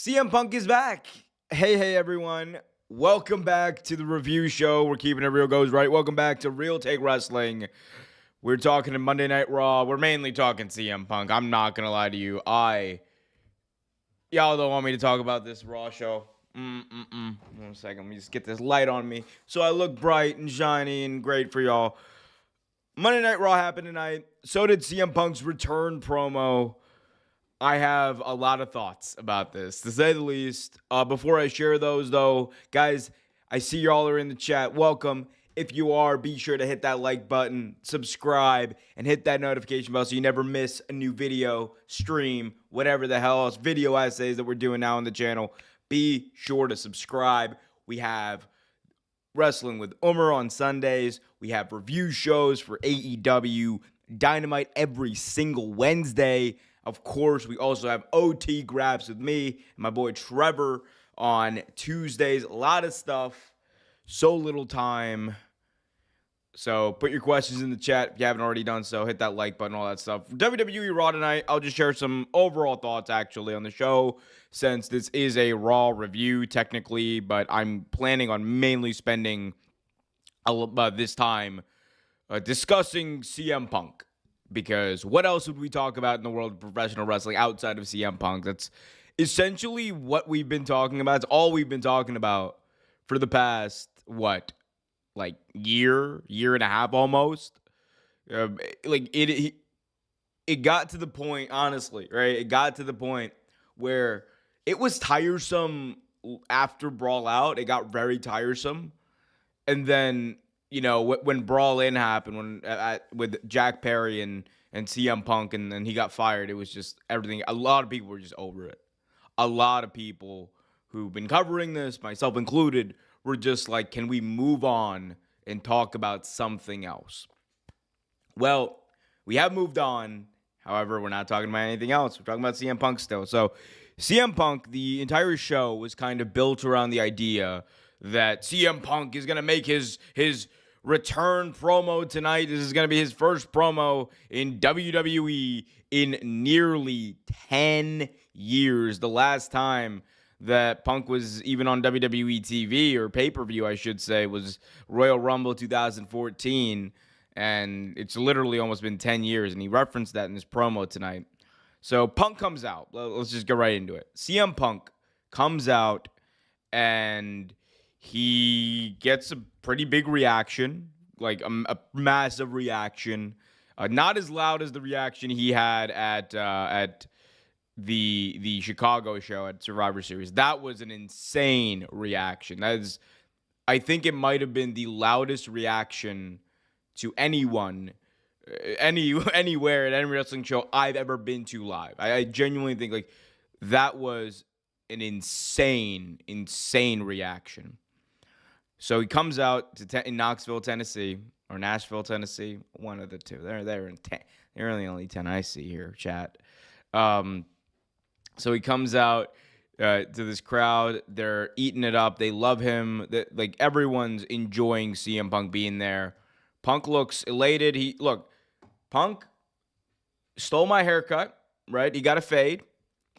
CM Punk is back. Hey, everyone. Welcome back to the review show. We're keeping it real goes right. Welcome back to Real Take Wrestling. We're talking Monday Night Raw. We're mainly talking CM Punk. I'm not going to lie to you. Y'all don't want me to talk about this Raw show. One second. Let me just get this light on me so I look bright and shiny and great for y'all. Monday Night Raw happened tonight. So did CM Punk's return promo. I have a lot of thoughts about this, to say the least. Before I share those, though, guys, I see y'all are in the chat. Welcome. If you are, be sure to hit that like button, subscribe, and hit that notification bell so you never miss a new video, stream, whatever the hell else, video essays that we're doing now on the channel. Be sure to subscribe. We have Wrestling with Umar on Sundays. We have review shows for AEW, Dynamite every single Wednesday. Of course, we also have OT Graps with me and my boy Trevor on Tuesdays. A lot of stuff, so little time. So put your questions in the chat if you haven't already done so. Hit that like button, all that stuff. For WWE Raw tonight, I'll just share some overall thoughts actually on the show, since this is a Raw review technically, but I'm planning on mainly spending this time discussing CM Punk. Because what else would we talk about in the world of professional wrestling outside of CM Punk? That's essentially what we've been talking about. It's all we've been talking about for the past, year and a half almost. It got to the point, honestly, right? It got to the point where it was tiresome after Brawl Out. It got very tiresome. And then, when Brawl In happened, with Jack Perry and CM Punk, and then he got fired, it was just everything. A lot of people were just over it. A lot of people who've been covering this, myself included, were just like, can we move on and talk about something else? Well, we have moved on. However, we're not talking about anything else. We're talking about CM Punk still. So CM Punk, the entire show was kind of built around the idea that CM Punk is going to make his return promo tonight. This is going to be his first promo in WWE in nearly 10 years. The last time that Punk was even on WWE TV, or pay-per-view, I should say, was Royal Rumble 2014. And it's literally almost been 10 years. And he referenced that in his promo tonight. So Punk comes out. Let's just get right into it. CM Punk comes out and he gets a pretty big reaction, like a massive reaction. Not as loud as the reaction he had at the Chicago show at Survivor Series. That was an insane reaction. I think it might have been the loudest reaction to anyone, anywhere at any wrestling show I've ever been to live. I genuinely think that was an insane reaction. So he comes out in Knoxville, Tennessee, or Nashville, Tennessee, one of the two. They're in 10. They're the only 10 I see here, chat. So he comes out to this crowd. They're eating it up. They love him. Everyone's enjoying CM Punk being there. Punk looks elated. Punk stole my haircut, right? He got a fade.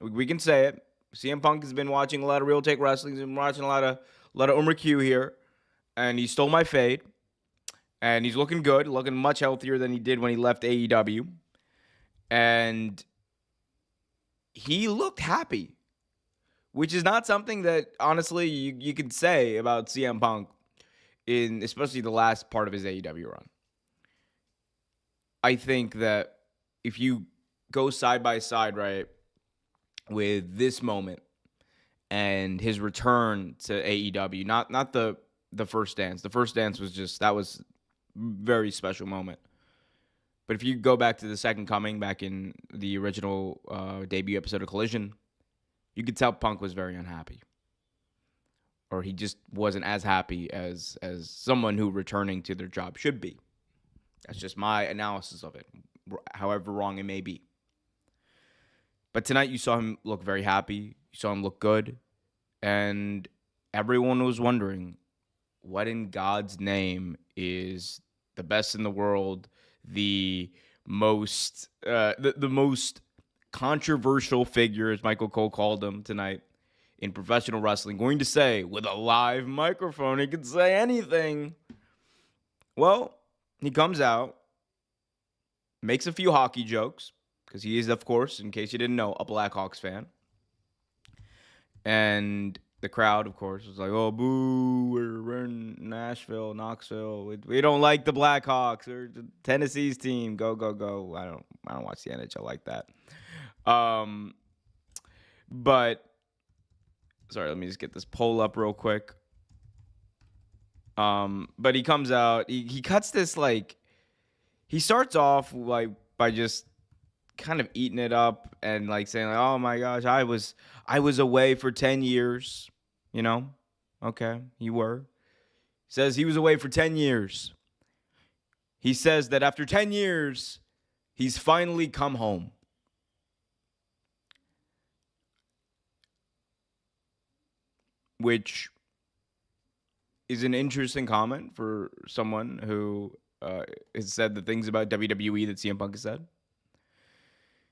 We can say it. CM Punk has been watching a lot of Real Take Wrestling. He's been watching a lot of Umar Q here. And he stole my fade. And he's looking good, looking much healthier than he did when he left AEW. And he looked happy, which is not something that, honestly, you could say about CM Punk, in especially the last part of his AEW run. I think that if you go side by side, right, with this moment and his return to AEW, not the first dance. The first dance was a very special moment. But if you go back to the Second Coming, back in the original debut episode of Collision, you could tell Punk was very unhappy. Or he just wasn't as happy as someone who returning to their job should be. That's just my analysis of it, however wrong it may be. But tonight you saw him look very happy. You saw him look good. And everyone was wondering, what in God's name is the best in the world, the most controversial figure, as Michael Cole called him tonight, in professional wrestling going to say with a live microphone? He could say anything. Well, he comes out, makes a few hockey jokes, because he is, of course, in case you didn't know, a Blackhawks fan. And the crowd, of course, was like, oh, boo, we're in Nashville, Knoxville. We don't like the Blackhawks. We're Tennessee's team. Go, go, go. I don't watch the NHL like that. But, sorry, let me just get this poll up real quick. But he comes out, he cuts this, like, he starts off, like, by just kind of eating it up and, like, saying, like, oh, my gosh, I was away for 10 years, you know? Okay, you were. Says he was away for 10 years. He says that after 10 years, he's finally come home. Which is an interesting comment for someone who has said the things about WWE that CM Punk has said.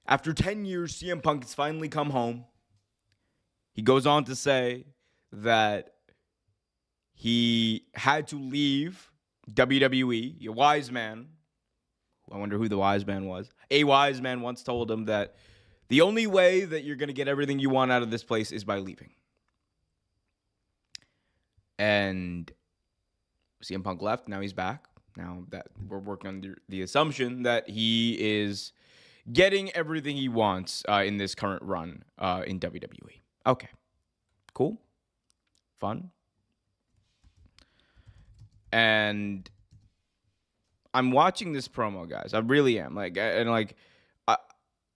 After 10 years, CM Punk has finally come home. He goes on to say that he had to leave WWE. A wise man, I wonder who the wise man was. A wise man once told him that the only way that you're going to get everything you want out of this place is by leaving. And CM Punk left. Now he's back. Now that we're working on the assumption that he is getting everything he wants in this current run in WWE. Okay. Cool. Fun. And I'm watching this promo, guys. I really am. I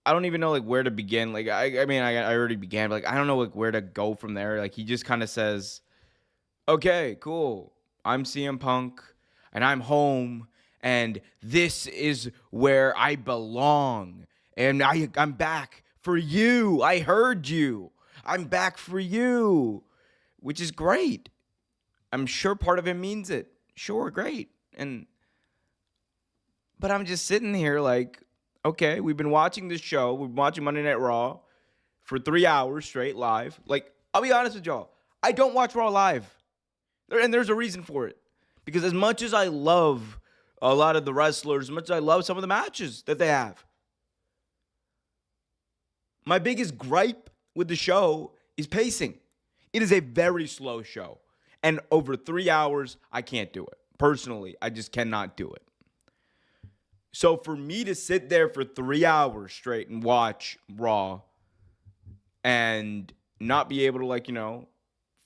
don't even know like where to begin. Like I mean I already began, but like I don't know like where to go from there. Like he just kind of says, okay, cool. I'm CM Punk, and I'm home, and this is where I belong. And I'm back for you. I heard you. I'm back for you, which is great. I'm sure part of him means it. Sure, great. But I'm just sitting here like, okay, we've been watching this show. We've been watching Monday Night Raw for 3 hours straight live. Like, I'll be honest with y'all. I don't watch Raw live. And there's a reason for it. Because as much as I love a lot of the wrestlers, as much as I love some of the matches that they have, my biggest gripe with the show is pacing. It is a very slow show. And over 3 hours, I can't do it. Personally, I just cannot do it. So for me to sit there for 3 hours straight and watch Raw and not be able to, like, you know,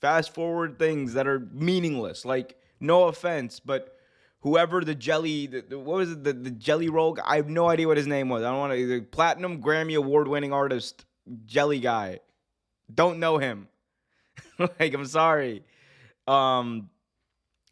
fast forward things that are meaningless, like, no offense, but whoever the jelly, what was it, the jelly roll guy? I have no idea what his name was. I don't want to, the platinum Grammy award winning artist, jelly guy. Don't know him. Like, I'm sorry.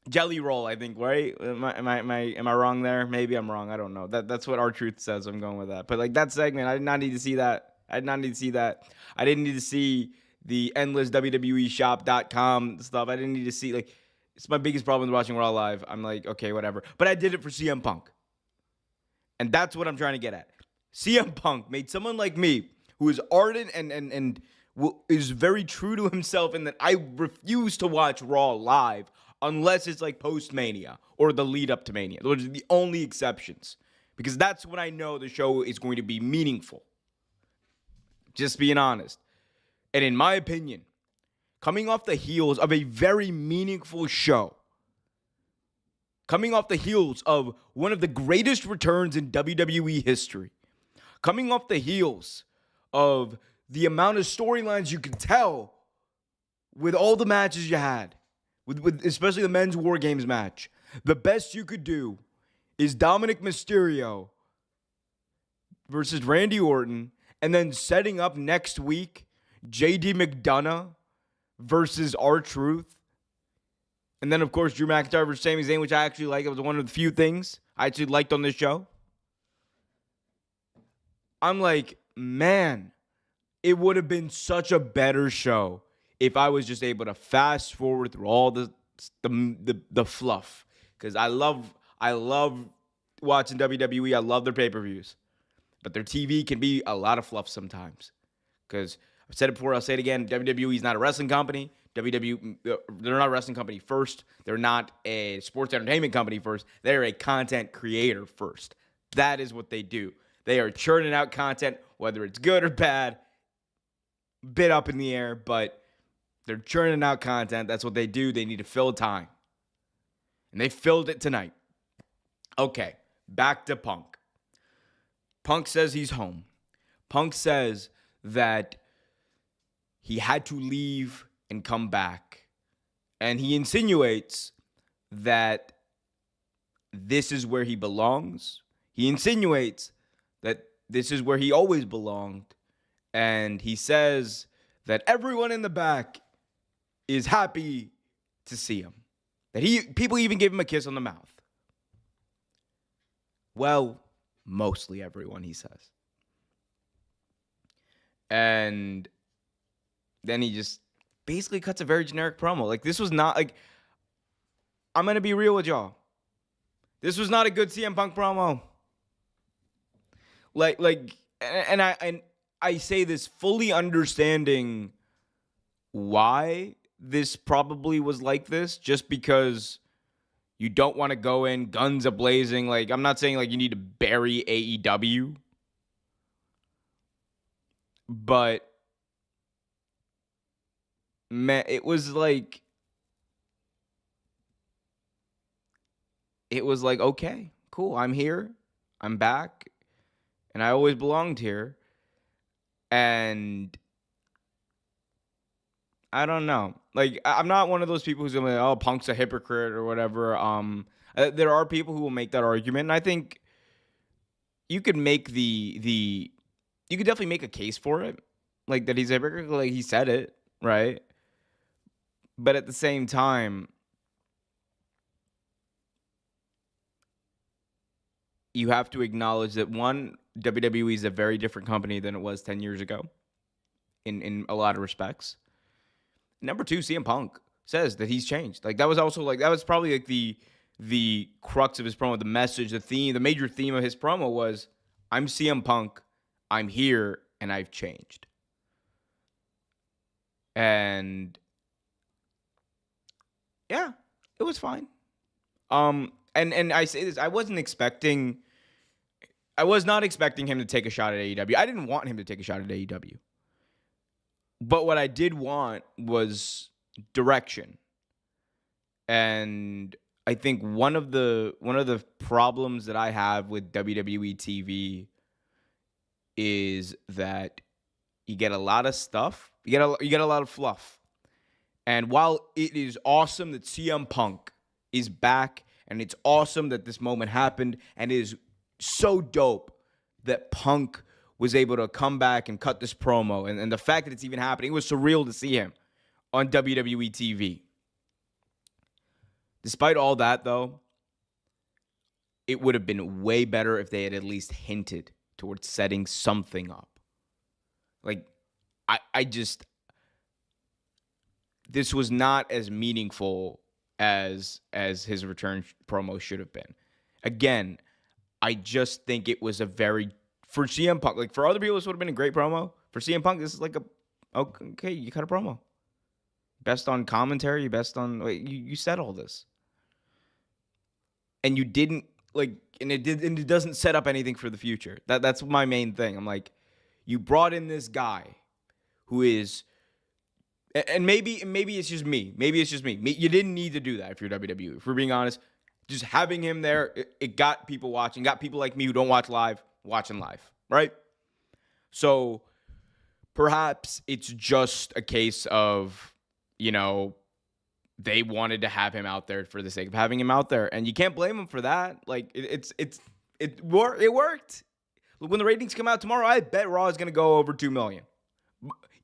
Jelly roll, I think, right? Am I wrong there? Maybe I'm wrong. I don't know. That's what R-Truth says. I'm going with that. But like that segment, I did not need to see that. I didn't need to see the endless WWEshop.com stuff. I didn't need to see, like, it's my biggest problem with watching Raw live. I'm like, okay, whatever. But I did it for CM Punk. And that's what I'm trying to get at. CM Punk made someone like me, who is ardent and is very true to himself, in that I refuse to watch Raw live unless it's like post-Mania or the lead up to Mania. Those are the only exceptions. Because that's when I know the show is going to be meaningful. Just being honest. And in my opinion, coming off the heels of a very meaningful show, coming off the heels of one of the greatest returns in WWE history, coming off the heels of the amount of storylines you could tell with all the matches you had, with especially the men's War Games match, the best you could do is Dominic Mysterio versus Randy Orton, and then setting up next week JD McDonough versus R-Truth. And then, of course, Drew McIntyre versus Sami Zayn, which I actually like. It was one of the few things I actually liked on this show. I'm like, man, it would have been such a better show if I was just able to fast forward through all the fluff. Because I love watching WWE. I love their pay-per-views. But their TV can be a lot of fluff sometimes. Because I've said it before, I'll say it again. WWE is not a wrestling company. WWE, they're not a wrestling company first. They're not a sports entertainment company first. They're a content creator first. That is what they do. They are churning out content, whether it's good or bad, bit up in the air, but they're churning out content. That's what they do. They need to fill time. And they filled it tonight. Okay, back to Punk. Punk says he's home. Punk says that he had to leave and come back. And he insinuates that this is where he belongs. He insinuates that this is where he always belonged. And he says that everyone in the back is happy to see him. That people even gave him a kiss on the mouth. Well, mostly everyone, he says. And then he just basically cuts a very generic promo. Like, this was not, like, I'm going to be real with y'all. This was not a good CM Punk promo. And I say this fully understanding why this probably was like this, just because you don't want to go in guns a-blazing. Like, I'm not saying, like, you need to bury AEW. But, man, it was like, okay, cool, I'm here, I'm back, and I always belonged here. And I don't know. Like, I'm not one of those people who's gonna be like, oh, Punk's a hypocrite or whatever. There are people who will make that argument, and I think you could make you could definitely make a case for it, like that he's a hypocrite. Like, he said it, right? But at the same time, you have to acknowledge that, one, WWE is a very different company than it was 10 years ago in a lot of respects. Number two, CM Punk says that he's changed. Like, that was also, like, that was probably like the crux of his promo, the message, the theme, the major theme of his promo was, I'm CM Punk, I'm here, and I've changed. And yeah, it was fine. And I say this, I was not expecting him to take a shot at AEW. I didn't want him to take a shot at AEW. But what I did want was direction. And I think one of the problems that I have with WWE TV is that you get a lot of stuff. You get a lot of fluff. And while it is awesome that CM Punk is back, and it's awesome that this moment happened, and it is so dope that Punk was able to come back and cut this promo, and the fact that it's even happening, it was surreal to see him on WWE TV. Despite all that, though, it would have been way better if they had at least hinted towards setting something up. Like, this was not as meaningful as his return promo should have been. Again, I just think it was for CM Punk, like, for other people, this would have been a great promo. For CM Punk, this is like okay, you cut a promo. Best on commentary, you said all this. And you didn't, like, and it doesn't set up anything for the future. That's my main thing. I'm like, you brought in this guy who is, and maybe it's just me. Maybe it's just me. You didn't need to do that if you're WWE. If we're being honest, just having him there, it got people watching, got people like me who don't watch live, watching live, right? So perhaps it's just a case of, they wanted to have him out there for the sake of having him out there, and you can't blame him for that. Like, it worked. When the ratings come out tomorrow, I bet Raw is going to go over 2 million.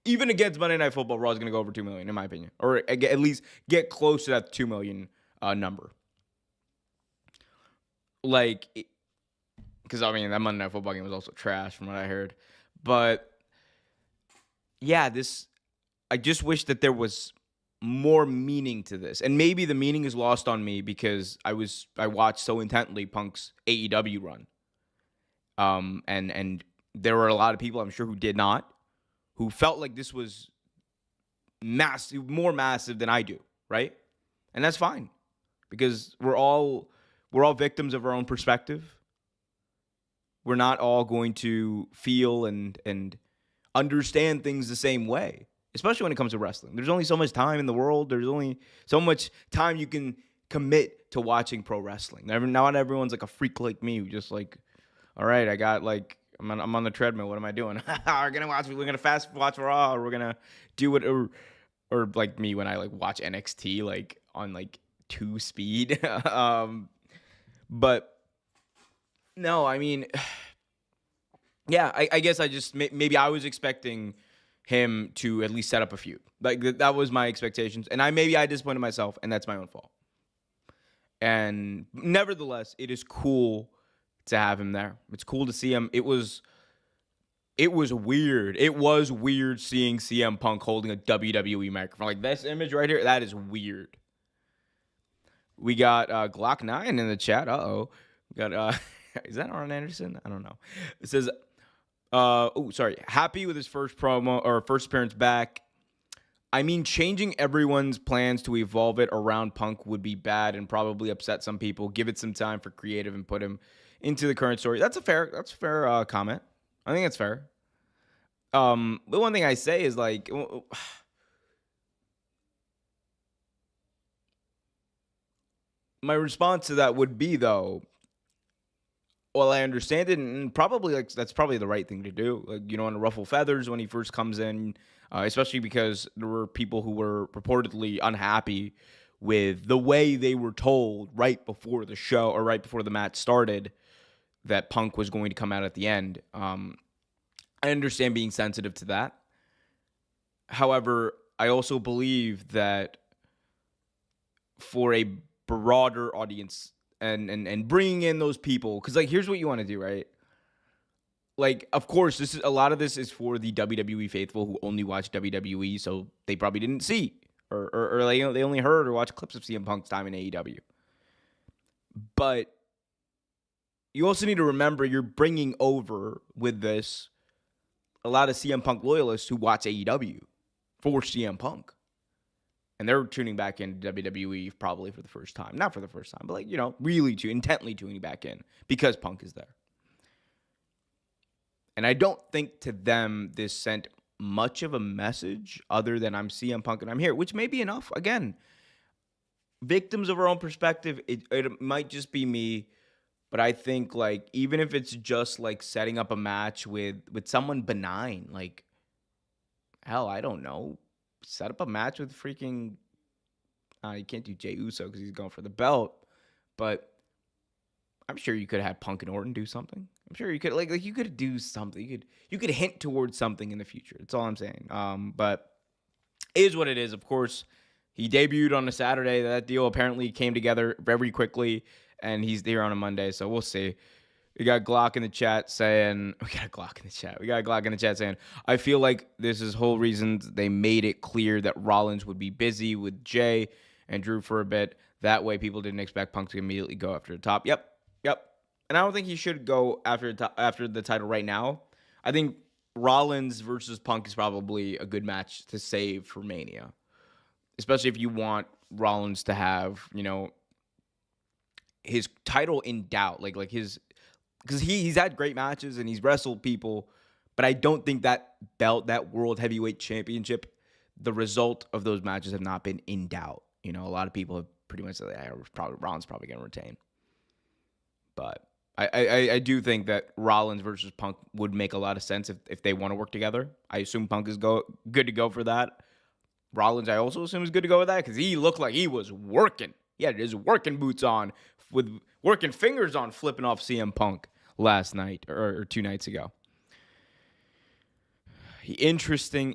Even against Monday Night Football, Raw is going to go over 2 million, in my opinion, or at least get close to that 2 million number. Like, because that Monday Night Football game was also trash from what I heard. But yeah, I just wish that there was more meaning to this. And maybe the meaning is lost on me because I watched so intently Punk's AEW run. And there were a lot of people, I'm sure, who did not. who felt like this was massive, more massive than I do, right? And that's fine because we're all victims of our own perspective. We're not all going to feel and understand things the same way, especially when it comes to wrestling. There's only so much time in the world. There's only so much time you can commit to watching pro wrestling. Not everyone's like a freak like me who just like, all right, I got like, I'm on the treadmill. What am I doing? We're gonna fast watch Raw, or we're gonna do it, or like me when I like watch NXT like on like 2 speed. But no, I mean, yeah, I guess I just maybe I was expecting him to at least set up a feud. Like that was my expectations, and maybe I disappointed myself, and that's my own fault. And nevertheless, it is cool to have him there. It's cool to see him. It was weird. It was weird seeing CM Punk holding a WWE microphone. Like this image right here, that is weird. We got Glock 9 in the chat. We got is that Arn Anderson? I don't know. It says happy with his first promo or first appearance back. I mean, changing everyone's plans to evolve it around Punk would be bad and probably upset some people. Give it some time for creative and put him into the current story. That's a fair comment. I think that's fair. The one thing I say is like, my response to that would be though, well, I understand it, and probably like that's probably the right thing to do. Like, you don't want to ruffle feathers when he first comes in, especially because there were people who were reportedly unhappy with the way they were told right before the show or right before the match started that Punk was going to come out at the end. I understand being sensitive to that. However, I also believe that for a broader audience and bringing in those people, because like here's what you want to do, right? Like, of course, a lot of this is for the WWE faithful who only watch WWE, so they probably didn't see or like, you know, they only heard or watched clips of CM Punk's time in AEW. But you also need to remember you're bringing over with this a lot of CM Punk loyalists who watch AEW for CM Punk. And they're tuning back into WWE probably for the first time. Not for the first time, but like, you know, really intently tuning back in because Punk is there. And I don't think to them this sent much of a message other than I'm CM Punk and I'm here, which may be enough. Again, victims of our own perspective, it might just be me, but I think like even if it's just like setting up a match with someone benign, like hell, I don't know, set up a match with freaking you can't do Jey Uso because he's going for the belt, but I'm sure you could have had Punk and Orton do something. I'm sure you could like you could do something. You could hint towards something in the future. That's all I'm saying. But it is what it is. Of course, he debuted on a Saturday. That deal apparently came together very quickly, and he's there on a Monday. So we'll see. We got Glock in the chat saying, I feel like this is whole reason they made it clear that Rollins would be busy with Jay and Drew for a bit. That way people didn't expect Punk to immediately go after the top. Yep. And I don't think he should go after the title right now. I think Rollins versus Punk is probably a good match to save for Mania. Especially if you want Rollins to have, you know, his title in doubt. Like his... Because he's had great matches and he's wrestled people, but I don't think that belt, that World Heavyweight Championship, the result of those matches have not been in doubt. You know, a lot of people have pretty much said Rollins probably going to retain. But I do think that Rollins versus Punk would make a lot of sense if they want to work together. I assume Punk is good to go for that. Rollins, I also assume is good to go with that because he looked like he was working. He had his working boots on with working fingers on flipping off CM Punk last night or 2 nights ago. Interesting.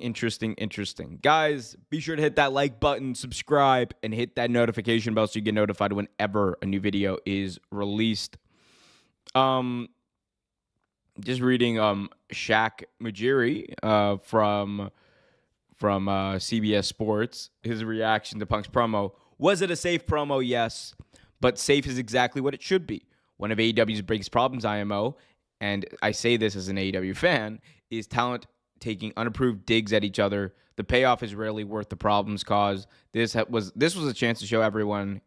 Guys, be sure to hit that like button, subscribe, and hit that notification bell so you get notified whenever a new video is released. Just reading Shaq Majiri from CBS Sports, his reaction to Punk's promo. Was it a safe promo? Yes, but safe is exactly what it should be. One of AEW's biggest problems, IMO, and I say this as an AEW fan, is talent taking unapproved digs at each other. The payoff is rarely worth the problems caused. This was a chance to show everyone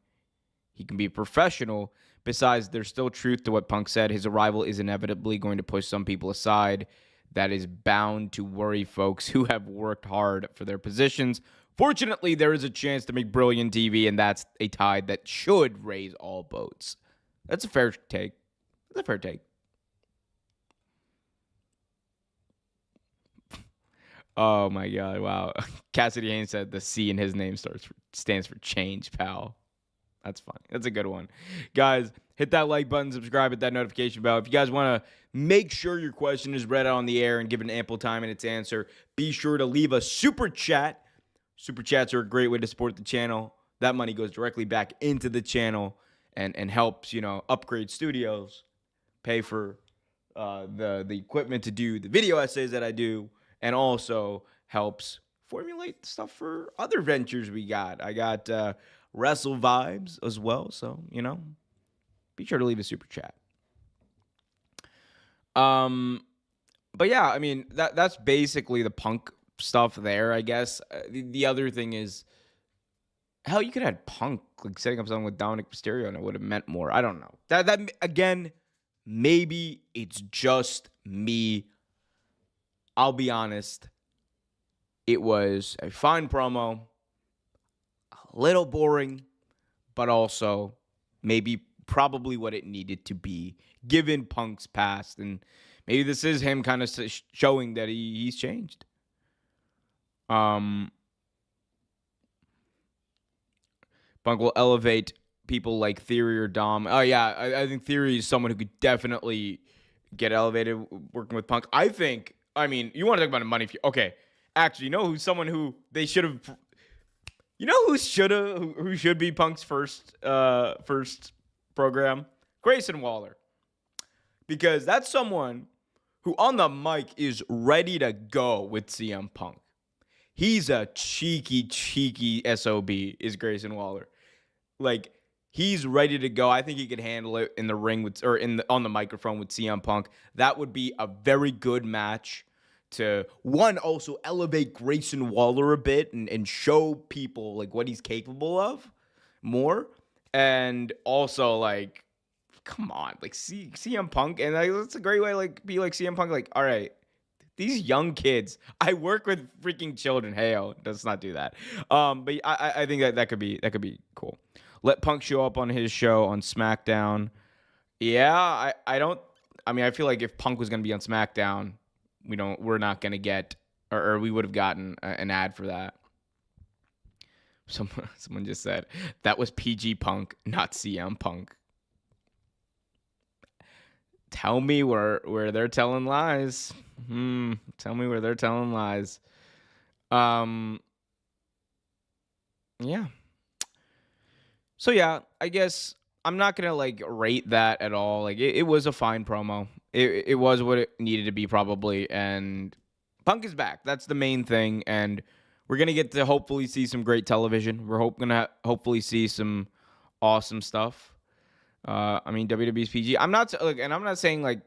he can be professional. Besides, there's still truth to what Punk said. His arrival is inevitably going to push some people aside. That is bound to worry folks who have worked hard for their positions. Fortunately, there is a chance to make brilliant TV, and that's a tide that should raise all boats. That's a fair take. That's a fair take. Oh my God! Wow. Cassidy Haynes said the C in his name stands for change, pal. That's funny. That's a good one. Guys, hit that like button, subscribe, hit that notification bell. If you guys want to make sure your question is read out on the air and given ample time in its answer, be sure to leave a super chat. Super chats are a great way to support the channel. That money goes directly back into the channel and helps, upgrade studios, pay for the equipment to do the video essays that I do, and also helps formulate stuff for other ventures we got. I got Wrestle Vibes as well. So, be sure to leave a super chat. But yeah, I mean, that's basically the Punk stuff there, I guess. The other thing is, hell, you could have had Punk like setting up something with Dominic Mysterio and it would have meant more. I don't know. That again, maybe it's just me. I'll be honest. It was a fine promo. A little boring, but also probably what it needed to be given Punk's past. And maybe this is him kind of showing that he's changed. Punk will elevate people like Theory or Dom. Oh, yeah, I think Theory is someone who could definitely get elevated working with Punk. You want to talk about money? Okay, actually, who's someone who they should have... who should be Punk's first program? Grayson Waller. Because that's someone who on the mic is ready to go with CM Punk. He's a cheeky SOB is Grayson Waller. Like, he's ready to go. I think he could handle it in the ring on the microphone with CM Punk. That would be a very good match to, one, also elevate Grayson Waller a bit and show people like what he's capable of more. And also, like, come on, like, CM Punk, and like, that's a great way, like, be like CM Punk, like, all right, these young kids, I work with freaking children. Hey, let's not do that. But I think that could be cool. Let Punk show up on his show on SmackDown. Yeah, I feel like if Punk was gonna be on SmackDown, we're not gonna get, or we would have gotten an ad for that. Someone just said that was PG Punk, not CM Punk. Tell me where they're telling lies. Tell me where they're telling lies. Yeah. So yeah, I guess I'm not gonna like rate that at all. Like it was a fine promo. It was what it needed to be probably, and Punk is back. That's the main thing, and we're gonna get to hopefully see some great television. We're gonna hopefully see some awesome stuff. WWE's PG. I'm not saying like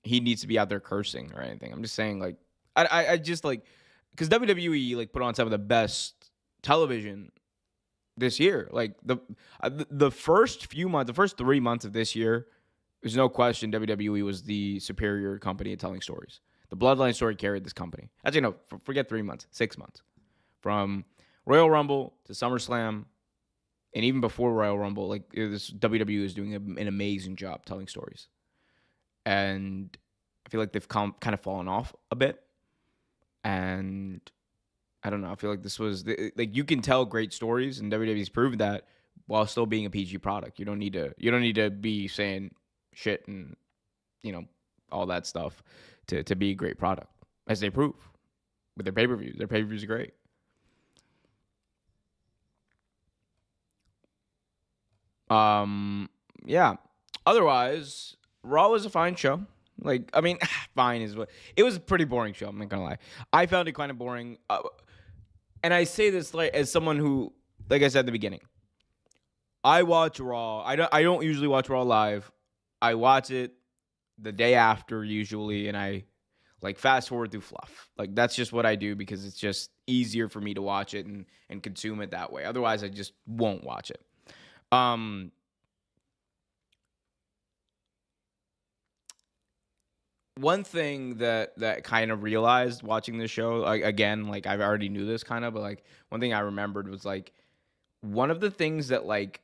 he needs to be out there cursing or anything. I'm just saying like I just like, because WWE like put on some of the best television this year. Like the first 3 months of this year, there's no question WWE was the superior company at telling stories. The Bloodline story carried this company. Actually, no, forget 3 months, 6 months. From Royal Rumble to SummerSlam, and even before Royal Rumble, like this WWE is doing an amazing job telling stories. And I feel like they've kind of fallen off a bit. And I don't know. I feel like this was like, you can tell great stories, and WWE's proved that while still being a PG product. You don't need to be saying shit and all that stuff to be a great product, as they prove with their pay-per-views. Their pay-per-views are great. Yeah. Otherwise, Raw was a fine show. Like, I mean, fine is what it was. A pretty boring show. I'm not gonna lie. I found it kind of boring. And I say this like as someone who, like I said at the beginning, I watch Raw. I don't usually watch Raw live. I watch it the day after usually, and I Like fast forward through fluff. Like that's just what I do because it's just easier for me to watch it and consume it that way. Otherwise, I just won't watch it. One thing that kind of realized watching this show, like again, like I already knew this kind of, but like one thing I remembered was like one of the things that like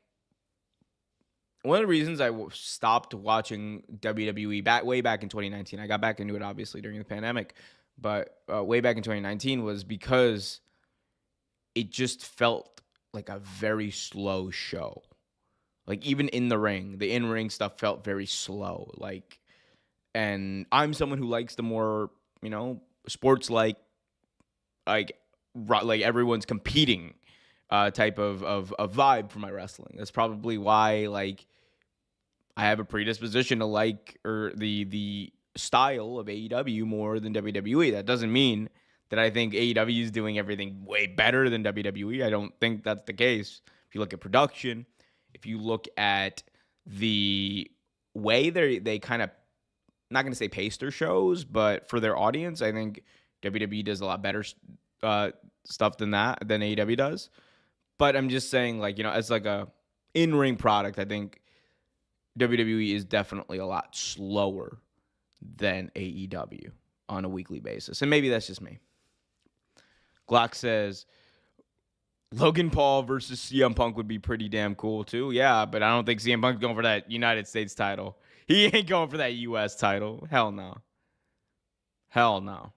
one of the reasons I stopped watching WWE way back in 2019. I got back into it obviously during the pandemic, but way back in 2019 was because it just felt like a very slow show. Like even in the ring, the in-ring stuff felt very slow. And I'm someone who likes the more, sports like everyone's competing type of vibe for my wrestling. That's probably why like I have a predisposition to like or the style of AEW more than WWE. That doesn't mean that I think AEW is doing everything way better than WWE. I don't think that's the case. If you look at production, if you look at the way they kind of, not going to say pace their shows, but for their audience, I think WWE does a lot better stuff than AEW does. But I'm just saying, like, as like a in-ring product, I think WWE is definitely a lot slower than AEW on a weekly basis. And maybe that's just me. Glock says, Logan Paul versus CM Punk would be pretty damn cool too. Yeah, but I don't think CM Punk's going for that United States title. He ain't going for that U.S. title. Hell no. Hell no.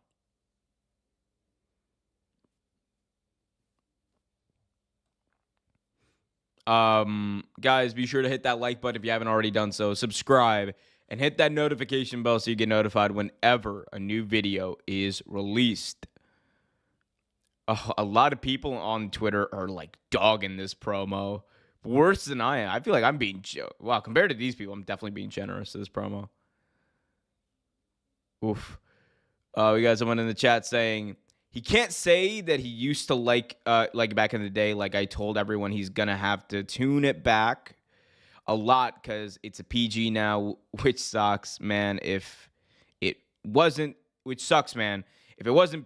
Guys, be sure to hit that like button if you haven't already done so. Subscribe and hit that notification bell so you get notified whenever a new video is released. A lot of people on Twitter are like dogging this promo worse than I am. I feel like I'm being compared to these people, I'm definitely being generous to this promo. Oof. We got someone in the chat saying he can't say that he used to like back in the day. Like I told everyone, he's gonna have to tune it back a lot because it's a PG now, which sucks, man. If it wasn't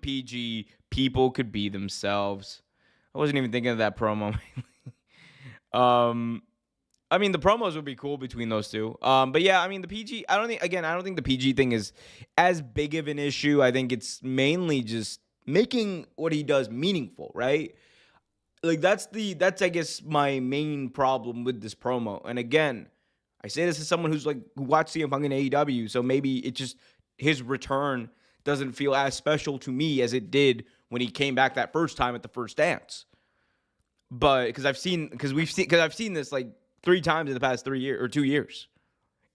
PG, people could be themselves. I wasn't even thinking of that promo. I mean, the promos would be cool between those two. But yeah, I mean, the PG, I don't think the PG thing is as big of an issue. I think it's mainly just making what he does meaningful, right? Like that's I guess my main problem with this promo. And again, I say this as someone who watched CM Punk in AEW, so maybe it just his return doesn't feel as special to me as it did when he came back that first time at the First Dance. But because I've seen this like 3 times in the past 3 years or 2 years.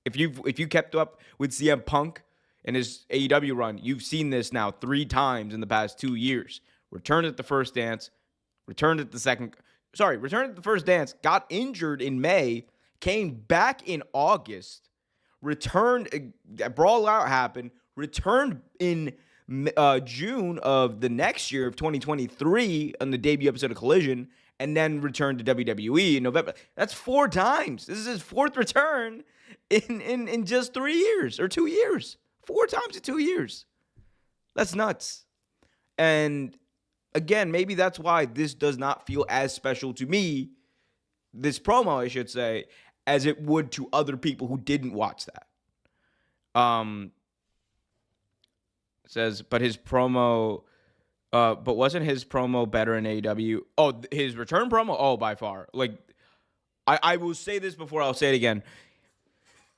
If you kept up with CM Punk and his AEW run, you've seen this now 3 times in the past 2 years. Returned at the First Dance, returned at the First Dance, got injured in May, came back in August, returned, Brawl Out happened, returned in June of the next year of 2023 on the debut episode of Collision, and then returned to WWE in November. That's 4 times. This is his 4th return in just 3 years or 2 years. 4 times in 2 years. That's nuts. And again, maybe that's why this does not feel as special to me, this promo, I should say, as it would to other people who didn't watch that. Says, but his promo, but wasn't his promo better in AEW? Oh, his return promo? Oh, by far. Like, I will say this before I'll say it again.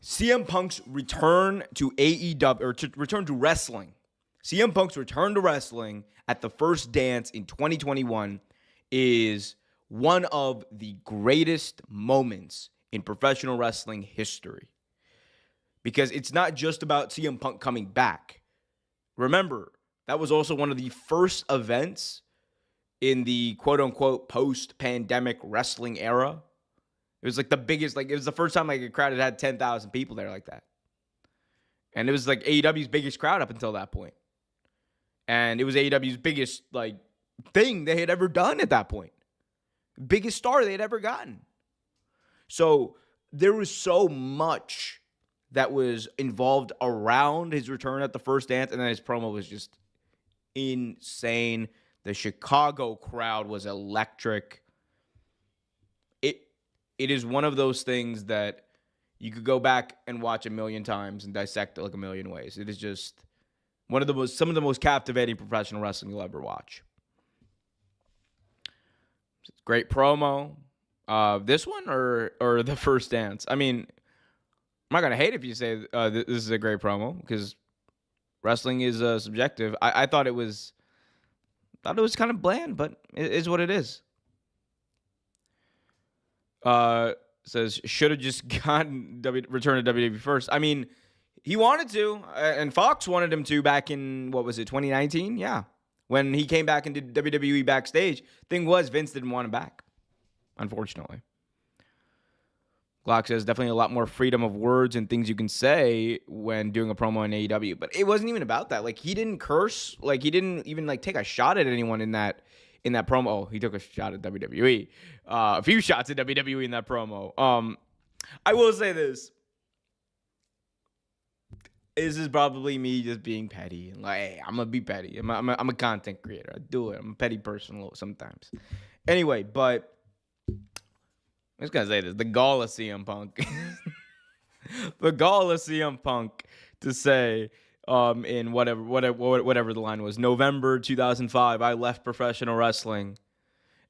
CM Punk's return to AEW, or to return to wrestling. CM Punk's return to wrestling at the First Dance in 2021 is one of the greatest moments in professional wrestling history. Because it's not just about CM Punk coming back. Remember, that was also one of the first events in the quote-unquote post-pandemic wrestling era. It was like the biggest, it was the first time a crowd had 10,000 people there like that. And it was like AEW's biggest crowd up until that point. And it was AEW's biggest thing they had ever done at that point. Biggest star they had ever gotten. So there was so much that was involved around his return at the first dance, and then his promo was just insane. The Chicago crowd was electric. It is one of those things that you could go back and watch a million times and dissect it like a million ways. It is just some of the most captivating professional wrestling you'll ever watch. Great promo. This one or the first dance? I mean, I'm not gonna hate if you say this is a great promo, because wrestling is subjective. I thought it was kind of bland, but it is what it is. Says should have just gotten return to WWE first. I mean, he wanted to, and Fox wanted him to back in, what was it, 2019? Yeah, when he came back and did WWE backstage. Thing was, Vince didn't want him back, unfortunately. Glock says definitely a lot more freedom of words and things you can say when doing a promo in AEW, but it wasn't even about that. Like, he didn't curse. Like, he didn't even take a shot at anyone in that promo. Oh, he took a shot at WWE. A few shots at WWE in that promo. I will say this. This is probably me just being petty. And hey, I'm going to be petty. I'm a content creator. I do it. I'm a petty person sometimes. Anyway, but I'm just going to say this. The gall of CM Punk. The gall of CM Punk to say in whatever the line was, November 2005, I left professional wrestling,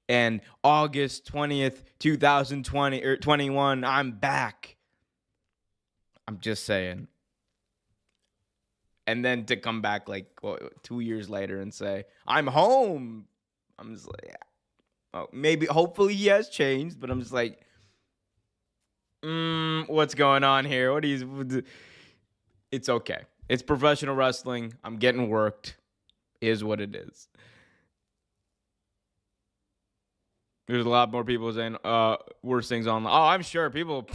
and August 20th, 2020 or 21, I'm back. I'm just saying. And then to come back 2 years later and say, I'm home. I'm just like, yeah. Oh, maybe, hopefully he has changed, but I'm just like, what's going on here? It's okay. It's professional wrestling. I'm getting worked. Is what it is. There's a lot more people saying worse things online. Oh, I'm sure people.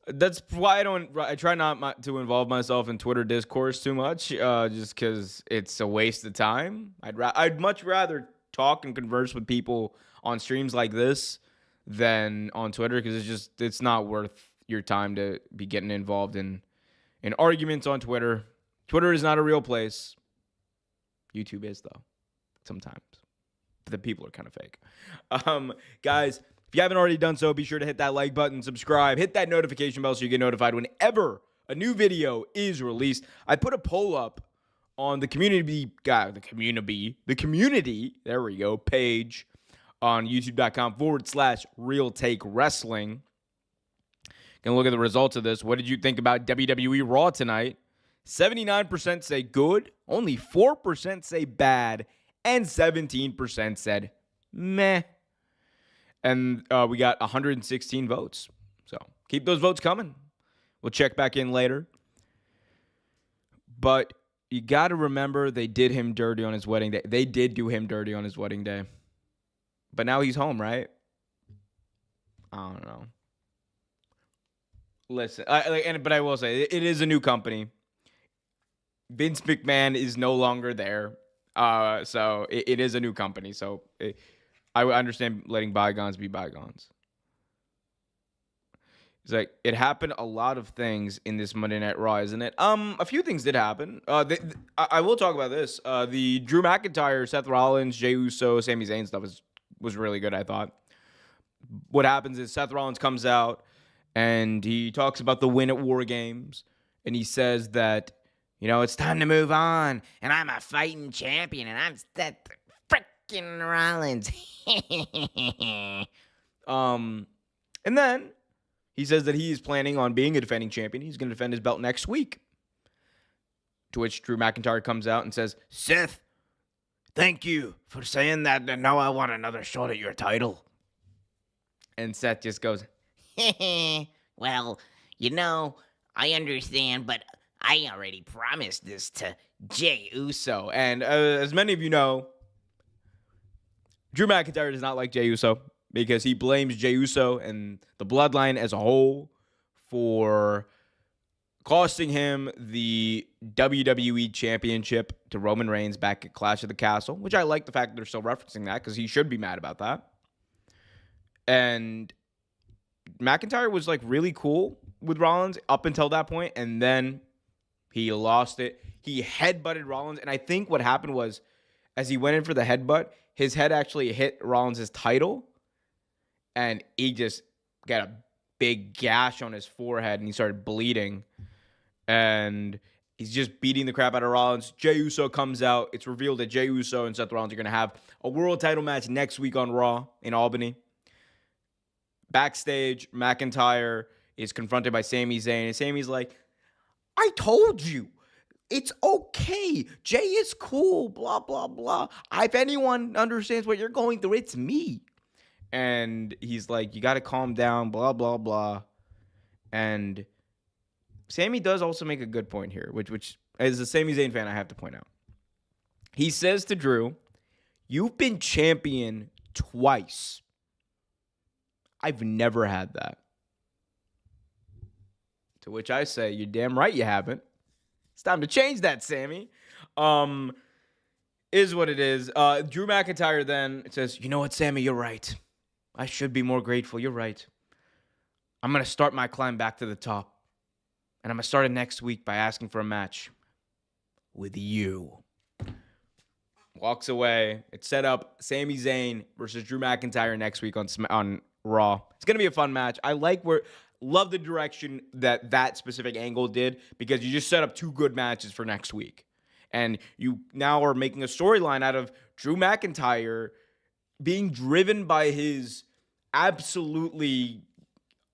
That's why I try not to involve myself in Twitter discourse too much, just because it's a waste of time. I'd much rather talk and converse with people on streams like this than on Twitter, because it's not worth your time to be getting involved in arguments on Twitter. Twitter is not a real place. YouTube is, though, sometimes. But the people are kind of fake. Guys, if you haven't already done so, be sure to hit that like button, subscribe, hit that notification bell so you get notified whenever a new video is released. I put a poll up on the community, there we go, page on youtube.com/Real Take Wrestling. Gonna look at the results of this. What did you think about WWE Raw tonight? 79% say good, only 4% say bad, and 17% said meh. And we got 116 votes. So keep those votes coming. We'll check back in later. But you got to remember, they did him dirty on his wedding day. They did do him dirty on his wedding day. But now he's home, right? I don't know. Listen, but I will say, it is a new company. Vince McMahon is no longer there. So it is a new company. So I understand letting bygones be bygones. It's like, it happened a lot of things in this Monday Night Raw, isn't it? A few things did happen. I will talk about this. The Drew McIntyre, Seth Rollins, Jey Uso, Sami Zayn stuff was really good, I thought. What happens is Seth Rollins comes out and he talks about the win at War Games, and he says that, it's time to move on, and I'm a fighting champion, and I'm Seth freaking Rollins. And then he says that he is planning on being a defending champion. He's going to defend his belt next week. To which Drew McIntyre comes out and says, Seth, thank you for saying that, and now I want another shot at your title. And Seth just goes, well, I understand, but I already promised this to Jey Uso. And as many of you know, Drew McIntyre does not like Jey Uso because he blames Jey Uso and the bloodline as a whole for costing him the WWE Championship to Roman Reigns back at Clash of the Castle, which I like the fact that they're still referencing that because he should be mad about that. And McIntyre was really cool with Rollins up until that point, and then he lost it. He headbutted Rollins, and I think what happened was, as he went in for the headbutt, his head actually hit Rollins' title, and he just got a big gash on his forehead, and he started bleeding, and he's just beating the crap out of Rollins. Jey Uso comes out. It's revealed that Jey Uso and Seth Rollins are going to have a world title match next week on Raw in Albany. Backstage, McIntyre is confronted by Sami Zayn, and Sami's like, I told you, it's okay. Jey is cool, blah, blah, blah. If anyone understands what you're going through, it's me. And he's like, you got to calm down, blah, blah, blah. And Sami does also make a good point here, which as a Sami Zayn fan, I have to point out. He says to Drew, you've been champion twice. I've never had that. To which I say, you're damn right you haven't. It's time to change that, Sami. Is what it is. Drew McIntyre then says, you know what, Sami, you're right. I should be more grateful. You're right. I'm going to start my climb back to the top. And I'm going to start it next week by asking for a match with you. Walks away. It's set up Sami Zayn versus Drew McIntyre next week on Raw. It's going to be a fun match. Love the direction that specific angle did, because you just set up two good matches for next week. And you now are making a storyline out of Drew McIntyre being driven by his absolutely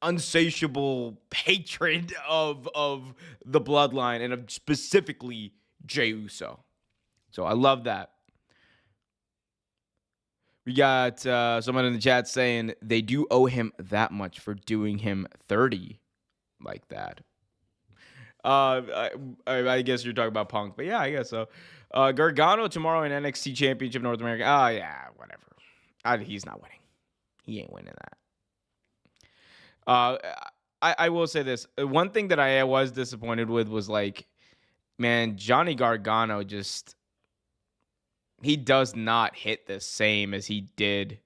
unsatiable hatred of the bloodline and of specifically Jey Uso. So I love that. We got someone in the chat saying they do owe him that much for doing him 30 like that. I guess you're talking about Punk, but yeah, I guess so. Gargano tomorrow in NXT Championship North America. Oh, yeah, whatever. He's not winning. He ain't winning that. I will say this. One thing that I was disappointed with was, like, man, Johnny Gargano just... he does not hit the same as he did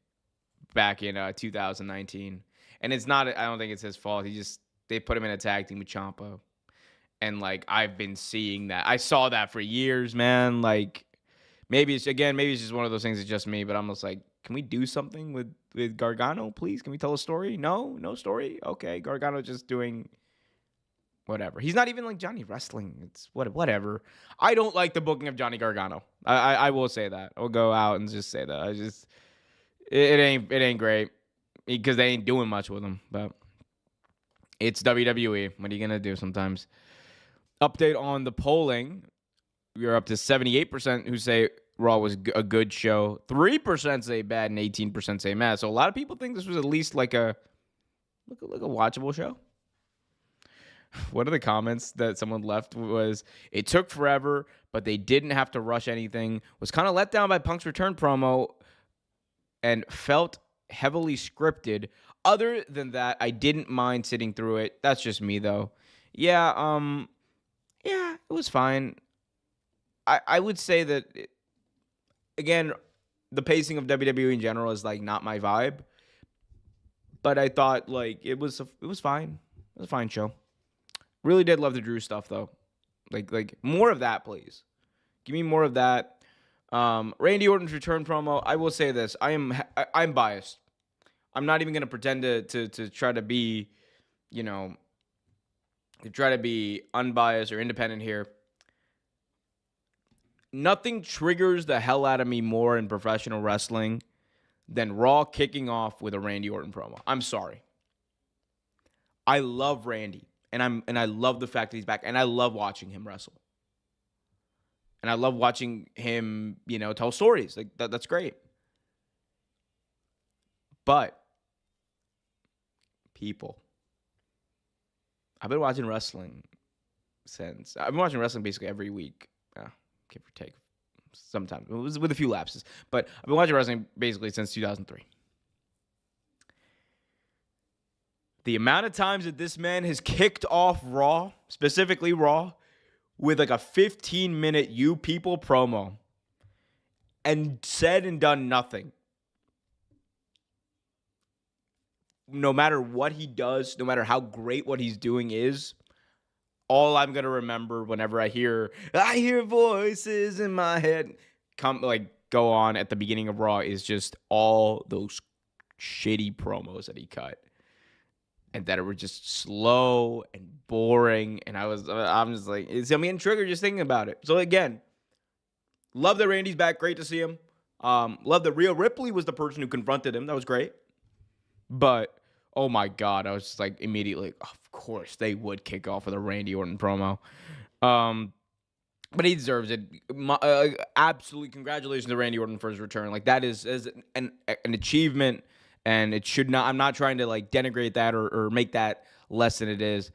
back in 2019. And it's not, I don't think it's his fault. They put him in a tag team with Ciampa. And, like, I've been seeing that. I saw that for years, man. Like, maybe it's just one of those things. It's just me. But I'm just like, can we do something with Gargano, please? Can we tell a story? No story? Okay, Gargano just doing whatever. He's not even like Johnny Wrestling. It's whatever. I don't like the booking of Johnny Gargano. I will say that. I'll go out and just say that. It ain't great because they ain't doing much with him. But it's WWE. What are you gonna do sometimes? Update on the polling. We're up to 78% who say Raw was a good show. 3% say bad, and 18% say meh. So a lot of people think this was at least like a watchable show. One of the comments that someone left was, it took forever, but they didn't have to rush anything. Was kind of let down by Punk's return promo and felt heavily scripted. Other than that, I didn't mind sitting through it. That's just me, though. Yeah, it was fine. I would say that, again, the pacing of WWE in general is, like, not my vibe. But I thought, like, it was fine. It was a fine show. Really did love the Drew stuff, though. Like more of that, please. Give me more of that. Randy Orton's return promo. I will say this. I'm biased. I'm not even going to pretend to try to be, to try to be unbiased or independent here. Nothing triggers the hell out of me more in professional wrestling than Raw kicking off with a Randy Orton promo. I'm sorry. I love Randy. And I love the fact that he's back. And I love watching him wrestle. And I love watching him, tell stories. Like that's great. But people, I've been watching wrestling basically every week. Give or take. Sometimes. It was with a few lapses. But I've been watching wrestling basically since 2003. The amount of times that this man has kicked off Raw, specifically Raw, with like a 15-minute You People promo and said and done nothing. no matter what he does, no matter how great what he's doing is, all I'm gonna remember whenever I hear voices in my head go on at the beginning of Raw is just all those shitty promos that he cut. And that it were just slow and boring. And I'm just like, it's got me in trigger just thinking about it. So again, love that Randy's back. Great to see him. Love that Rhea Ripley was the person who confronted him. That was great. But, oh my God, I was just like immediately, of course, they would kick off with a Randy Orton promo. But he deserves it. Absolutely, congratulations to Randy Orton for his return. Like, that is an achievement. And it should not, I'm not trying to like denigrate that or make that less than it is.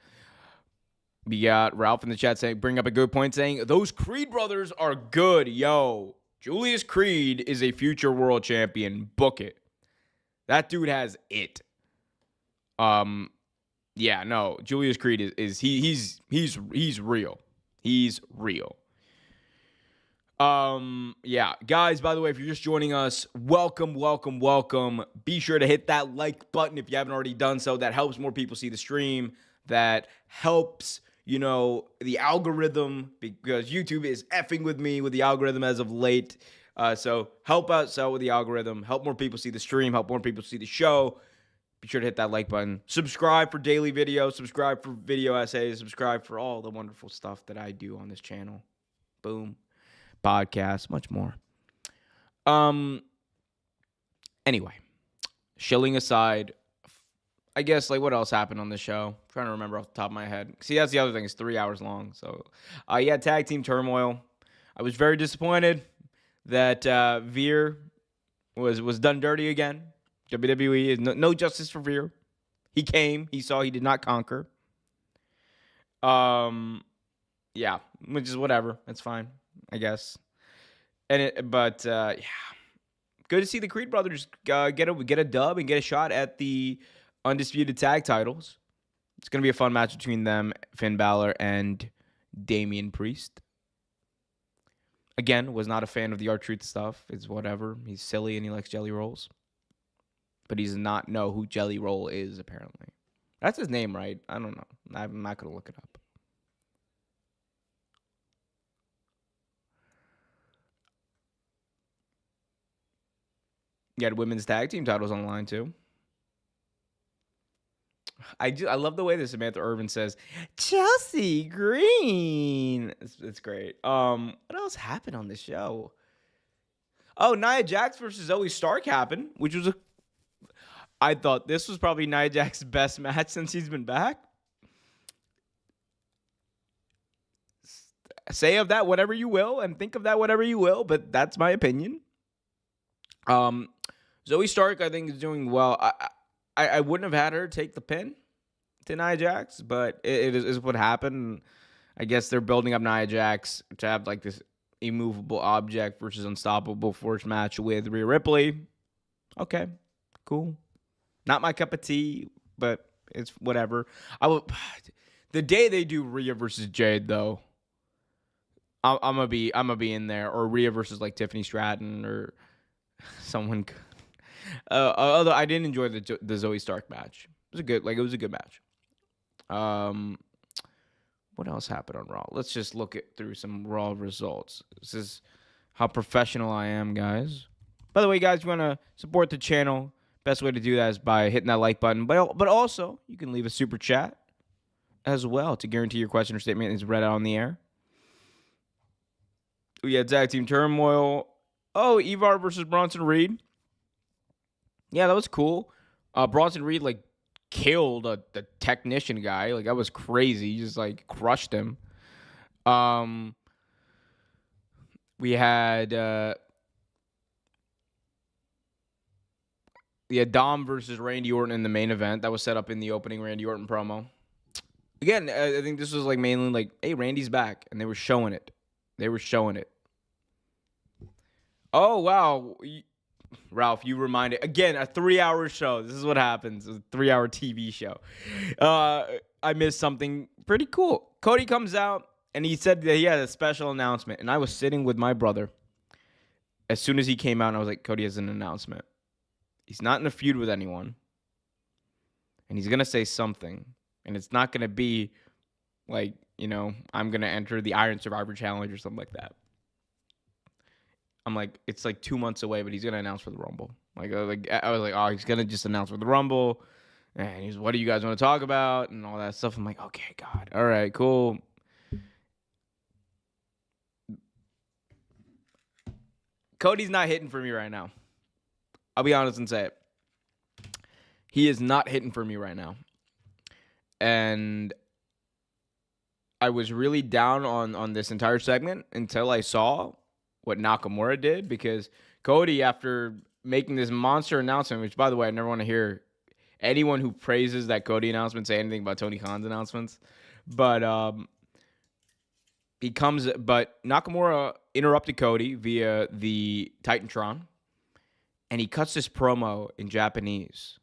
We got Ralph in the chat saying, bring up a good point, saying, those Creed brothers are good. Yo, Julius Creed is a future world champion. Book it. That dude has it. Yeah, no, Julius Creed he's real. He's real. Yeah, guys, by the way, if you're just joining us, welcome. Be sure to hit that like button if you haven't already done so. That helps more people see the stream. That helps, the algorithm, because YouTube is effing with me with the algorithm as of late. So help us out with the algorithm. Help more people see the stream. Help more people see the show. Be sure to hit that like button. Subscribe for daily videos. Subscribe for video essays. Subscribe for all the wonderful stuff that I do on this channel. Boom. Podcast, much more. Anyway, shilling aside, I guess, like, what else happened on the show? I'm trying to remember off the top of my head. See, that's the other thing. It's 3 hours long. So, yeah, tag team turmoil. I was very disappointed that Veer was done dirty again. WWE is no justice for Veer. He came. He saw. He did not conquer. Yeah, which is whatever. That's fine, I guess. Yeah, good to see the Creed brothers get a dub and get a shot at the undisputed tag titles. It's gonna be a fun match between them, Finn Balor and Damian Priest. Again, was not a fan of the R-Truth stuff. It's whatever. He's silly and he likes jelly rolls, but he does not know who Jelly Roll is. Apparently, that's his name, right? I don't know. I'm not gonna look it up. You had women's tag team titles on the line too. I love the way that Samantha Irvin says Chelsea Green. It's great. What else happened on this show? Oh, Nia Jax versus Zoe Stark happened, which was I thought this was probably Nia Jax's best match since he's been back. Say of that whatever you will, and think of that whatever you will, but that's my opinion. Zoe Stark, I think, is doing well. I wouldn't have had her take the pin to Nia Jax, but it is what happened. I guess they're building up Nia Jax to have like this immovable object versus unstoppable force match with Rhea Ripley. Okay, cool. Not my cup of tea, but it's whatever. The day they do Rhea versus Jade, though, I'm gonna be in there, or Rhea versus like Tiffany Stratton or someone. Although I didn't enjoy the Zoe Stark match. It was a good match. What else happened on Raw? Let's just look through some Raw results. This is how professional I am, guys. By the way, guys, you want to support the channel? Best way to do that is by hitting that like button. But also, you can leave a super chat as well to guarantee your question or statement is read out on the air. We had tag team turmoil. Oh, Ivar versus Bronson Reed. Yeah, that was cool. Bronson Reed, like, killed the technician guy. Like, that was crazy. He just, like, crushed him. We had Dom versus Randy Orton in the main event. That was set up in the opening Randy Orton promo. Again, I think this was, like, mainly, like, hey, Randy's back. And they were showing it. Oh, wow. Ralph, you reminded again, a 3-hour show. This is what happens. A 3-hour TV show. I missed something pretty cool. Cody comes out and he said that he had a special announcement. And I was sitting with my brother. As soon as he came out, I was like, Cody has an announcement. He's not in a feud with anyone. and he's going to say something, and it's not going to be like, I'm going to enter the Iron Survivor Challenge or something like that. I'm like, it's like 2 months away, but he's going to announce for the Rumble. I was like, oh, he's going to just announce for the Rumble. And he's, what do you guys want to talk about? And all that stuff. I'm like, okay, God. All right, cool. Cody's not hitting for me right now. I'll be honest and say it. He is not hitting for me right now. And I was really down on this entire segment until I saw what Nakamura did, because Cody, after making this monster announcement, which, by the way, I never want to hear anyone who praises that Cody announcement say anything about Tony Khan's announcements. But Nakamura interrupted Cody via the Titantron, and he cuts this promo in Japanese.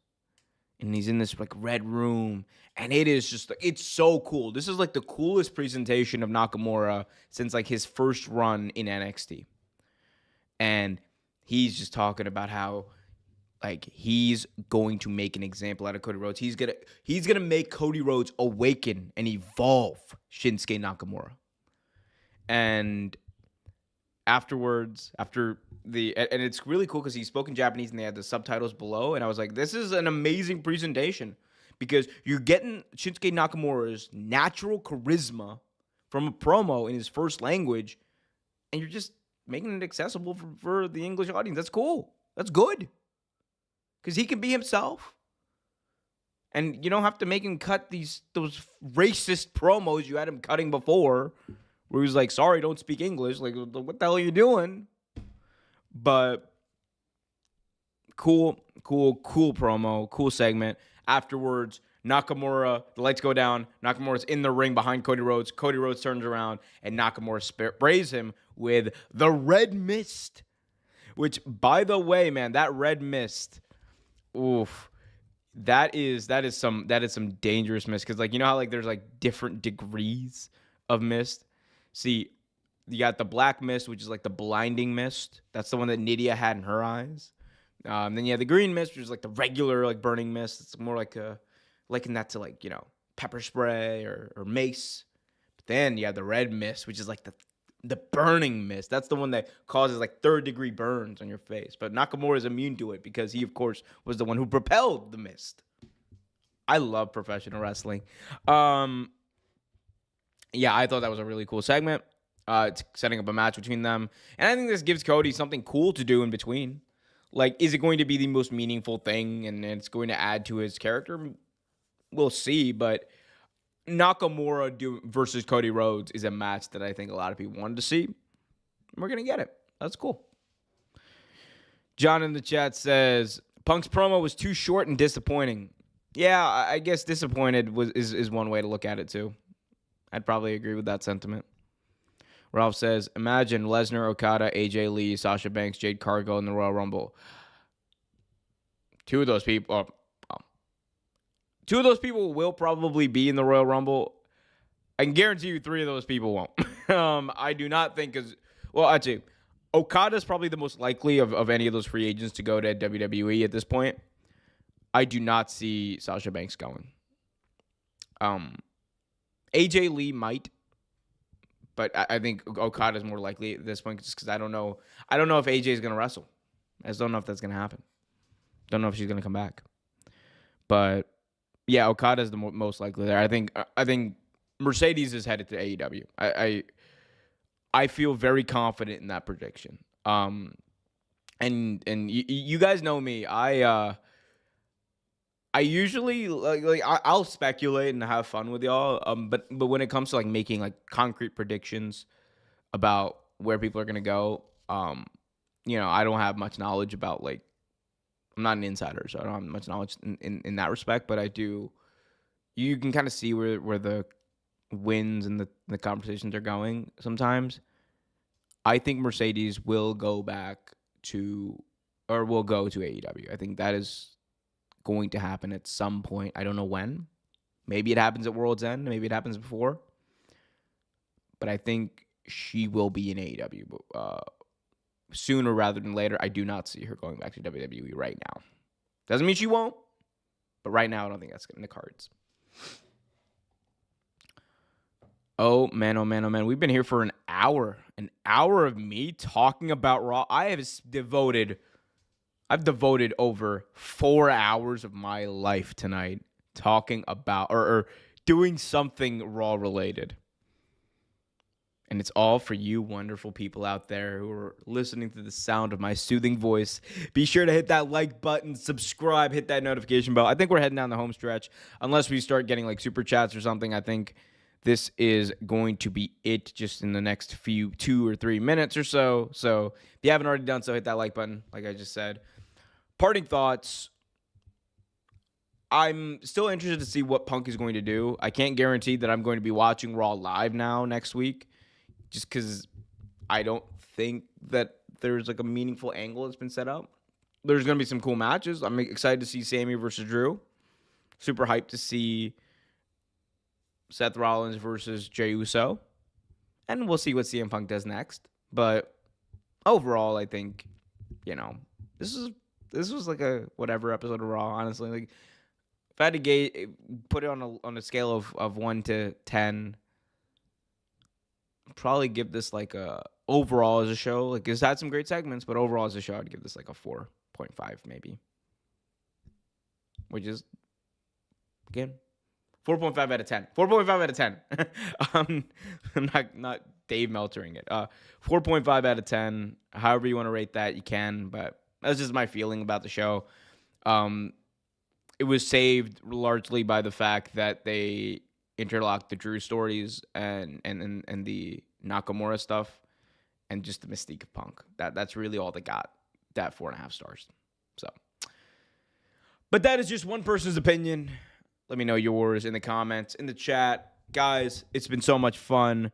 And he's in this like red room, and it is just, it's so cool. This is like the coolest presentation of Nakamura since like his first run in NXT. And he's just talking about how like he's going to make an example out of Cody Rhodes. He's gonna make Cody Rhodes awaken and evolve Shinsuke Nakamura. And afterwards, and it's really cool because he spoke in Japanese and they had the subtitles below, and I was like, this is an amazing presentation, because you're getting Shinsuke Nakamura's natural charisma from a promo in his first language, and you're just making it accessible for the English audience. That's cool. That's good. Because he can be himself. And you don't have to make him cut those racist promos you had him cutting before, where he was like, sorry, don't speak English. Like, what the hell are you doing? But cool promo, cool segment. Afterwards, Nakamura, the lights go down. Nakamura's in the ring behind Cody Rhodes. Cody Rhodes turns around, and Nakamura sprays him with the red mist. Which, by the way, man, that red mist, oof, that is some dangerous mist. Because, like, you know how like there's like different degrees of mist. See, you got the black mist, which is like the blinding mist. That's the one that Nydia had in her eyes. Then you have the green mist, which is like the regular like burning mist. It's more like liken that to like, pepper spray or mace. But then you have the red mist, which is like the burning mist. That's the one that causes like 3rd-degree burns on your face. But Nakamura is immune to it because he, of course, was the one who propelled the mist. I love professional wrestling. Yeah, I thought that was a really cool segment. It's setting up a match between them. And I think this gives Cody something cool to do in between. Like, is it going to be the most meaningful thing and it's going to add to his character? We'll see. But Nakamura versus Cody Rhodes is a match that I think a lot of people wanted to see. We're going to get it. That's cool. John in the chat says, Punk's promo was too short and disappointing. Yeah, I guess disappointed is one way to look at it too. I'd probably agree with that sentiment. Ralph says, imagine Lesnar, Okada, AJ Lee, Sasha Banks, Jade Cargill in the Royal Rumble. Two of those people will probably be in the Royal Rumble. I can guarantee you 3 of those people won't. I do not think actually, Okada's probably the most likely of any of those free agents to go to WWE at this point. I do not see Sasha Banks going. AJ Lee might, but I think Okada's more likely at this point just because I don't know if AJ is going to wrestle. I just don't know if that's going to happen. Don't know if she's going to come back. But yeah, Okada's the most likely there. I think Mercedes is headed to AEW. I feel very confident in that prediction. And you guys know me. I usually I'll speculate and have fun with y'all. But when it comes to like making like concrete predictions about where people are gonna go, I don't have much knowledge about like, I'm not an insider, so I don't have much knowledge in that respect. But I do. You can kind of see where the wins and the conversations are going sometimes. I think Mercedes will go to AEW. I think that is going to happen at some point. I don't know when. Maybe it happens at World's End. Maybe it happens before. But I think she will be in AEW sooner rather than later. I do not see her going back to WWE right now. Doesn't mean she won't, But right now, I don't think that's in the cards. Oh, man, oh, man, oh, man. We've been here for an hour. An hour of me talking about Raw. I've devoted over 4 hours of my life tonight talking about or doing something Raw related. And it's all for you wonderful people out there who are listening to the sound of my soothing voice. Be sure to hit that like button, subscribe, hit that notification bell. I think we're heading down the home stretch. Unless we start getting like super chats or something, I think this is going to be it just in the next 2 or 3 minutes or so. So if you haven't already done so, hit that like button, like I just said. Parting thoughts. I'm still interested to see what Punk is going to do. I can't guarantee that I'm going to be watching Raw live now next week, just because I don't think that there's like a meaningful angle that's been set up. There's going to be some cool matches. I'm excited to see Sammy versus Drew. Super hyped to see Seth Rollins versus Jey Uso. And we'll see what CM Punk does next. But overall, I think, this was like a whatever episode of Raw, honestly. Like, if I had to put it on a scale of 1 to 10, probably give this like a overall as a show. Like, it's had some great segments, but overall as a show, I'd give this like a 4.5 maybe. Which is, again, 4.5 out of 10. 4.5 out of 10. I'm not Dave Meltering it. 4.5 out of 10. However you want to rate that, you can. But that's just my feeling about the show. It was saved largely by the fact that they interlocked the Drew stories and the Nakamura stuff and just the mystique of Punk. That's really all they got. That 4.5 stars. So, but that is just one person's opinion. Let me know yours in the comments, in the chat. Guys, it's been so much fun.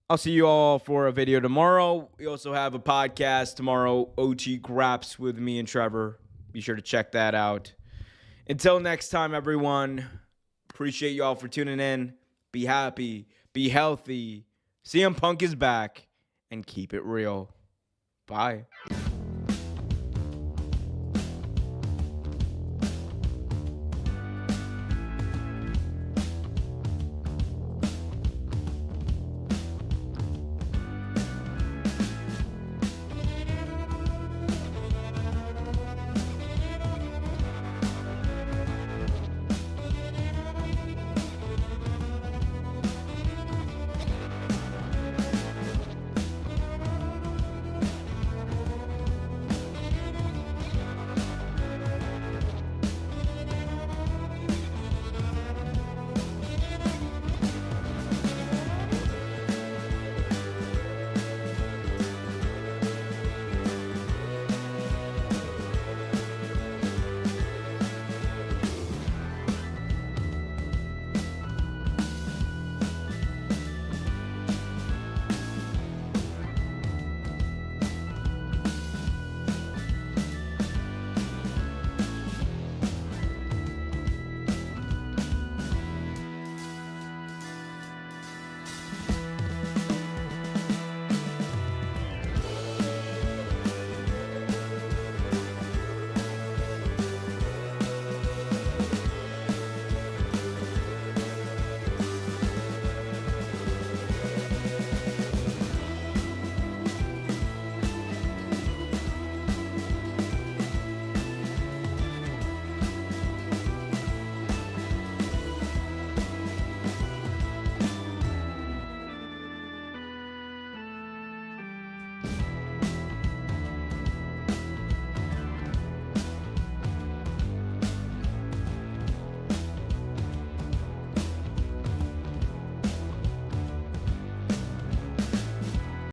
I'll see you all for a video tomorrow. We also have a podcast tomorrow, OT Graps with me and Trevor. Be sure to check that out. Until next time, everyone, appreciate you all for tuning in. Be happy. Be healthy. CM Punk is back. And keep it real. Bye.